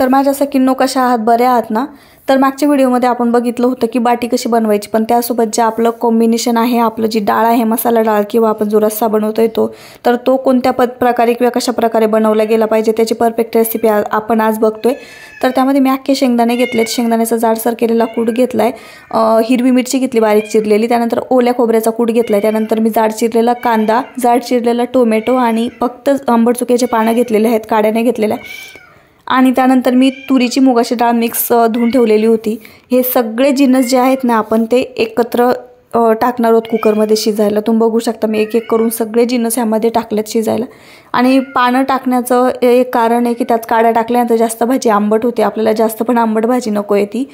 तर माझ्या सखींनो कशा आहात, बऱ्या आहात ना? तर मागच्या व्हिडिओमध्ये आपण बघितलं होतं की बाटी कशी बनवायची, पण त्यासोबत जे आपलं कॉम्बिनेशन आहे, आपलं जी डाळ आहे, मसाला डाळ किंवा आपण जो रस्सा बनवतोय तो कोणत्या प्रकारे किंवा कशा प्रकारे बनवला गेला पाहिजे त्याची परफेक्ट रेसिपी आपण आज बघतोय। तर त्यामध्ये मी अख्खे शेंगदाणे घेतलेत, शेंगदाण्याचा जाडसर केलेला कूट घेतलाय, हिरवी मिरची घेतली बारीक चिरलेली, त्यानंतर ओल्या खोबऱ्याचा कूट घेतलाय, त्यानंतर मी जाड चिरलेला कांदा, जाड चिरलेला टोमॅटो आणि फक्त आंबट चुक्याचे पानं घेतलेले आहेत, काड्या नाही घेतलेल्या। आणि त्यानंतर मी तुरीची मुगाची डाळ मिक्स धुवून ठेवलेली होती। हे सगळे जिन्नस जे आहेत ना आपण ते एकत्र टाकणार आहोत कुकरमध्ये शिजायला। तुम्ही बघू शकता मी एक एक करून सगळे जिन्नस ह्यामध्ये टाकलेत शिजायला। आणि पानं टाकण्याचं एक कारण आहे की त्यात काड्या टाकल्यानंतर जास्त भाजी आंबट होते, आपल्याला जास्त पण आंबट भाजी नको आहे ती।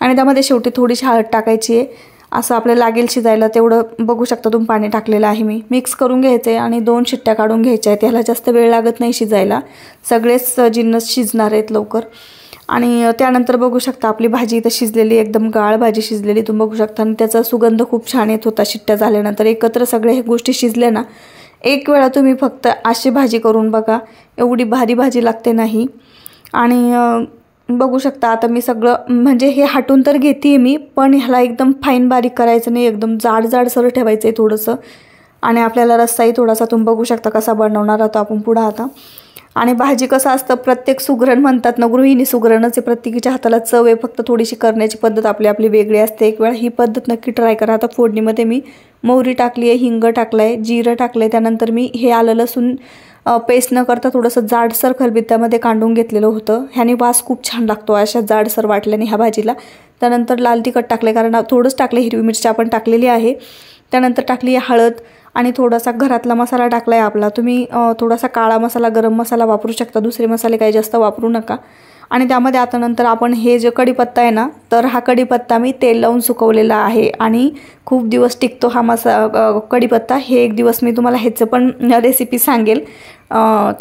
आणि त्यामध्ये शेवटी थोडीशी हळद टाकायची आहे, असं आपल्याला लागेल शिजायला तेवढं। बघू शकता तुम्ही पाणी टाकलेलं आहे मी, मिक्स करून घ्यायचं आहे आणि 2 शिट्ट्या काढून घ्यायच्या आहेत। याला जास्त वेळ लागत नाही शिजायला, सगळेच जिन्नस शिजणार आहेत लवकर। आणि त्यानंतर बघू शकता आपली भाजी इथं शिजलेली, एकदम गाळ भाजी शिजलेली तुम्ही बघू शकता। आणि त्याचा सुगंध खूप छान येत होता शिट्ट्या झाल्यानंतर। एकत्र सगळे गोष्टी शिजल्या ना, एक वेळा तुम्ही फक्त अशी भाजी करून बघा, एवढी भारी भाजी लागते नाही। आणि बघू शकता आता मी सगळं म्हणजे हे हटून तर घेते मी, पण ह्याला एकदम फाईन बारीक करायचं नाही, एकदम जाड जाडसर ठेवायचं आहे थोडंसं। आणि आपल्याला रस्साही थोडासा तुम्ही बघू शकता कसा बनवणार आहोत आपण पुढं आता। आणि भाजी कसं असतं, प्रत्येक सुगरण म्हणतात ना, गृहिणी सुगरणच आहे, प्रत्येकीच्या हाताला चव आहे, फक्त थोडीशी करण्याची पद्धत आपली आपली वेगळी असते। एक वेळा ही पद्धत नक्की ट्राय करा। आता फोडणीमध्ये मी मोहरी टाकली आहे, हिंग टाकलं आहे, जिरं टाकलं आहे, त्यानंतर मी हे आलं लसूण पेस्ट न करता थोडंसं जाडसर खलबत्त्यामध्ये कांडून घेतलेलं होतं। ह्याने वास खूप छान लागतो अशा जाडसर वाटल्याने ह्या भाजीला। त्यानंतर लाल तिखट टाकले, कारण थोडंच टाकले, हिरवी मिरची आपण टाकलेली आहे। त्यानंतर टाकली आहे हळद आणि थोडासा घरातला मसाला टाकला आहे आपला। तुम्ही थोडासा काळा मसाला, गरम मसाला वापरू शकता, दुसरे मसाले काही जास्त वापरू नका। आणि त्यामध्ये आता नंतर आपण हे जे कढीपत्ता आहे ना, तर हा कढीपत्ता मी तेल लावून सुकवलेला आहे आणि खूप दिवस टिकतो हा कढीपत्ता। हे एक दिवस मी तुम्हाला ह्याचं पण रेसिपी सांगेल,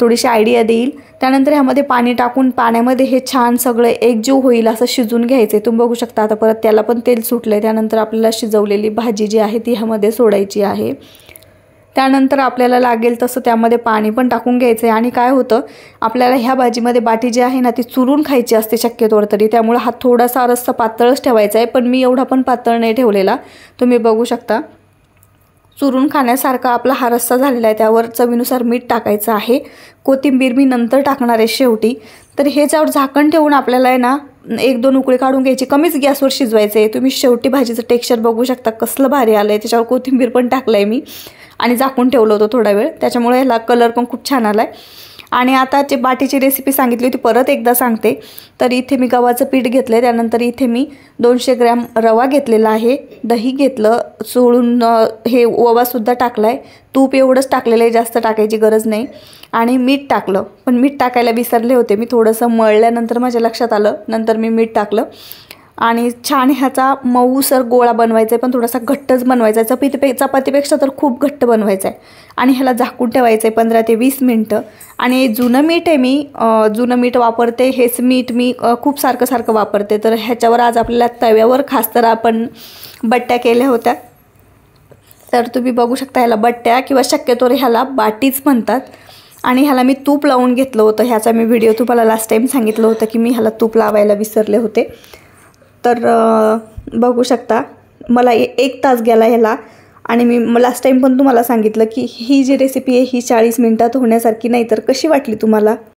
थोडीशी आयडिया देईल। त्यानंतर ह्यामध्ये पाणी टाकून पाण्यामध्ये हे छान सगळं एकजीव होईल असं शिजून घ्यायचं आहे। तुम्ही बघू शकता आता परत त्याला पण तेल सुटलं आहे। त्यानंतर आपल्याला शिजवलेली भाजी जी आहे ती ह्यामध्ये सोडायची आहे। त्यानंतर आपल्याला लागेल तसं त्यामध्ये पाणी पण टाकून घ्यायचं आहे। आणि काय होतं, आपल्याला ह्या भाजीमध्ये बाटी जी आहे ना ती चुरून खायची असते शक्यतोवर तरी, त्यामुळे हा थोडासा रस्सा पातळच ठेवायचा आहे, पण मी एवढा पण पातळ नाही ठेवलेला, तुम्ही बघू शकता। चुरून खाण्यासारखा आपला हा रस्सा झालेला आहे। त्यावर चवीनुसार मीठ टाकायचं आहे, कोथिंबीर मी नंतर टाकणार आहे शेवटी। तर हे त्यावर झाकण ठेवून आपल्याला आहे ना 1-2 उकळी काढून घ्यायची, कमीच गॅसवर शिजवायचं आहे। तुम्ही शेवटी भाजीचं टेक्स्चर बघू शकता कसलं भारी आलं आहे, त्याच्यावर कोथिंबीर पण टाकलं आहे मी आणि झाकून ठेवलं होतं थोडा वेळ, त्याच्यामुळे ह्याला कलर पण खूप छान आला आहे। आणि आता जे बाटीची रेसिपी सांगितली होती परत एकदा सांगते। तर इथे मी गव्हाचं पीठ घेतलं आहे, त्यानंतर इथे मी 200 ग्रॅम रवा घेतलेला आहे, दही घेतलं सोडून, हे ओवासुद्धा टाकला आहे, तूप एवढंच टाकलेलं आहे, जास्त टाकायची गरज नाही। आणि मीठ टाकलं, पण मीठ टाकायला विसरले होते मी, थोडंसं मळल्यानंतर माझ्या लक्षात आलं, नंतर मी मीठ टाकलं। आणि छान ह्याचा मऊसर गोळा बनवायचा आहे, पण थोडासा घट्टच बनवायचा आहे, चपातीपेक्षा तर खूप घट्ट बनवायचा आहे। आणि ह्याला झाकून ठेवायचं आहे 15 ते 20 मिनटं। आणि जुनं मीठ आहे, मी जुनं मीठ वापरते, हेच मीठ मी खूप सारखं वापरते। तर ह्याच्यावर आज आपल्याला तव्यावर खास तर आपण बट्ट्या केल्या होत्या, तर तुम्ही बघू शकता ह्याला बट्ट्या किंवा शक्यतोवर ह्याला बाटीच म्हणतात। आणि ह्याला मी तूप लावून घेतलं होतं, ह्याचा मी व्हिडिओ तुम्हाला लास्ट टाईम सांगितलं होतं की मी ह्याला तूप लावायला विसरले होते। तर बघू शकता मला 1 तास गेला ह्याला। आणि मी लास्ट टाईम पण तुम्हाला सांगितलं की ही जी रेसिपी आहे ही 40 मिनटात होण्यासारखी नाही, तर कशी वाटली तुम्हाला?